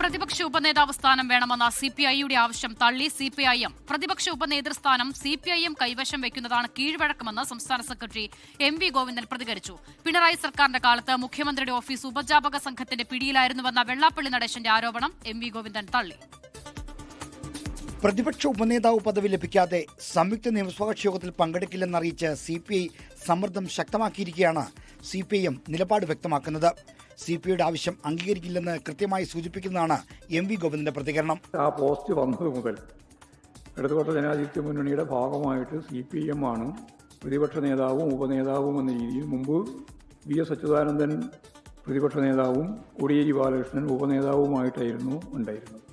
പ്രതിപക്ഷ ഉപനേതാവ് സ്ഥാനം വേണമെന്ന സിപിഐയുടെ ആവശ്യം തള്ളി സിപിഐഎം. പ്രതിപക്ഷ ഉപനേതൃസ്ഥാനം സിപിഐഎം കൈവശം വയ്ക്കുന്നതാണ് കീഴ്വഴക്കമെന്ന് സംസ്ഥാന സെക്രട്ടറി എം.വി. ഗോവിന്ദൻ പ്രതികരിച്ചു. പിണറായി സർക്കാരിന്റെ കാലത്ത് മുഖ്യമന്ത്രിയുടെ ഓഫീസ് ഉപജാപക സംഘത്തിന്റെ പിടിയിലായിരുന്നുവെന്ന വെള്ളാപ്പള്ളി നടേശന്റെ ആരോപണം എം.വി. ഗോവിന്ദൻ തള്ളി. പ്രതിപക്ഷ ഉപനേതാവ് പദവി ലഭിക്കാതെ സംയുക്ത നിയമസഭാ യോഗത്തിൽ പങ്കെടുക്കില്ലെന്നറിയിച്ച് സിപിഐ സമ്മർദ്ദം ശക്തമാക്കിയിരിക്കുകയാണ്. സിപിഐഎം നിലപാട് വ്യക്തമാക്കുന്നത്. സിപിഐയുടെ ആവശ്യം അംഗീകരിക്കില്ലെന്ന് കൃത്യമായി സൂചിപ്പിക്കുന്നതാണ് എം.വി. ഗോവിന്ദന്റെ പ്രതികരണം. ആ പോസ്റ്റ് വന്നത് മുതൽ ഇടതുപക്ഷ ജനാധിപത്യ മുന്നണിയുടെ ഭാഗമായിട്ട് സിപിഐഎം ആണ് പ്രതിപക്ഷ നേതാവും ഉപനേതാവും എന്ന രീതിയിൽ. മുമ്പ് വി.എസ്. അച്യുതാനന്ദൻ പ്രതിപക്ഷ നേതാവും കോടിയേരി ബാലകൃഷ്ണൻ ഉപനേതാവുമായിട്ടായിരുന്നു ഉണ്ടായിരുന്നത്.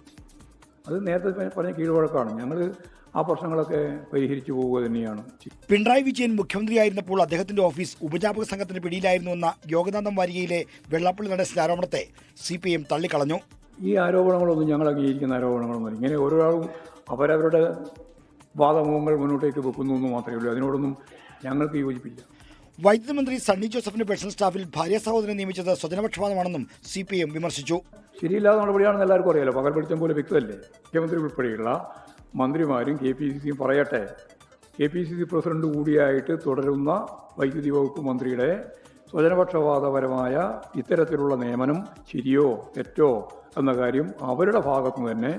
അത് നേരത്തെ പറഞ്ഞ കീഴ്വഴക്കാണ്. ഞങ്ങൾ ആ പ്രശ്നങ്ങളൊക്കെ പരിഹരിച്ചു പോവുക തന്നെയാണ്. പിണറായി വിജയൻ മുഖ്യമന്ത്രിയായിരുന്നപ്പോൾ അദ്ദേഹത്തിന്റെ ഓഫീസ് ഉപജാപക സംഘത്തിന്റെ പിടിയിലായിരുന്നുവെന്ന യോഗനാഥം വാരികയിലെ വെള്ളാപ്പള്ളി നടേശന്റെ ആരോപണത്തെ സിപിഐഎം തള്ളിക്കളഞ്ഞു. ഈ ആരോപണങ്ങളൊന്നും ഞങ്ങൾ അംഗീകരിക്കുന്ന ആരോപണങ്ങളൊന്നും ഇങ്ങനെ ഓരോരാളും അവരവരുടെ വാദമുഖങ്ങൾ മുന്നോട്ടേക്ക് വെക്കുന്നു എന്ന് മാത്രമേ ഉള്ളൂ. അതിനോടൊന്നും ഞങ്ങൾക്ക് യോജിപ്പില്ല. വൈദ്യുതി മന്ത്രി സണ്ണി ജോസഫിന്റെ പേഴ്സണൽ സ്റ്റാഫിൽ ഭാര്യ സഹോദരനെ നിയമിച്ചത് സ്വജനപക്ഷപാതമാണെന്നും സിപിഐഎം വിമർശിച്ചു. ശരിയില്ലാത്ത നടപടിയാണെന്ന് എല്ലാവർക്കും അറിയാലോ. പകൽ വെളിച്ചം പോലെ വ്യക്തമല്ലേ. മുഖ്യമന്ത്രി ഉൾപ്പെടെയുള്ള മന്ത്രിമാരും KPCC പറയട്ടെ, KPCC പ്രസിഡന്റ് കൂടിയായിട്ട് തുടരുന്ന വൈദ്യുതി വകുപ്പ് മന്ത്രിയുടെ സ്വജനപക്ഷപാതപരമായ ഇത്തരത്തിലുള്ള നിയമനം ശരിയോ തെറ്റോ എന്ന കാര്യം അവരുടെ ഭാഗത്തു നിന്ന് തന്നെ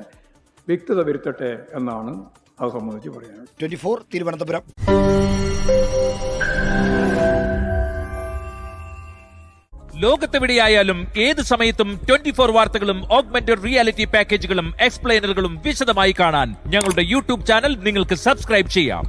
വ്യക്തത വരുത്തട്ടെ എന്നാണ് അത് സംബന്ധിച്ച് പറയാനുള്ളത്. 24 തിരുവനന്തപുരം. ലോകത്തെവിടെയായാലും ഏത് സമയത്തും 24 വാർത്തകളും ഓഗ്മെന്റഡ് റിയാലിറ്റി പാക്കേജുകളും എക്സ്പ്ലെയിനറുകളും വിശദമായി കാണാൻ ഞങ്ങളുടെ യൂട്യൂബ് ചാനൽ നിങ്ങൾക്ക് സബ്സ്ക്രൈബ് ചെയ്യാം.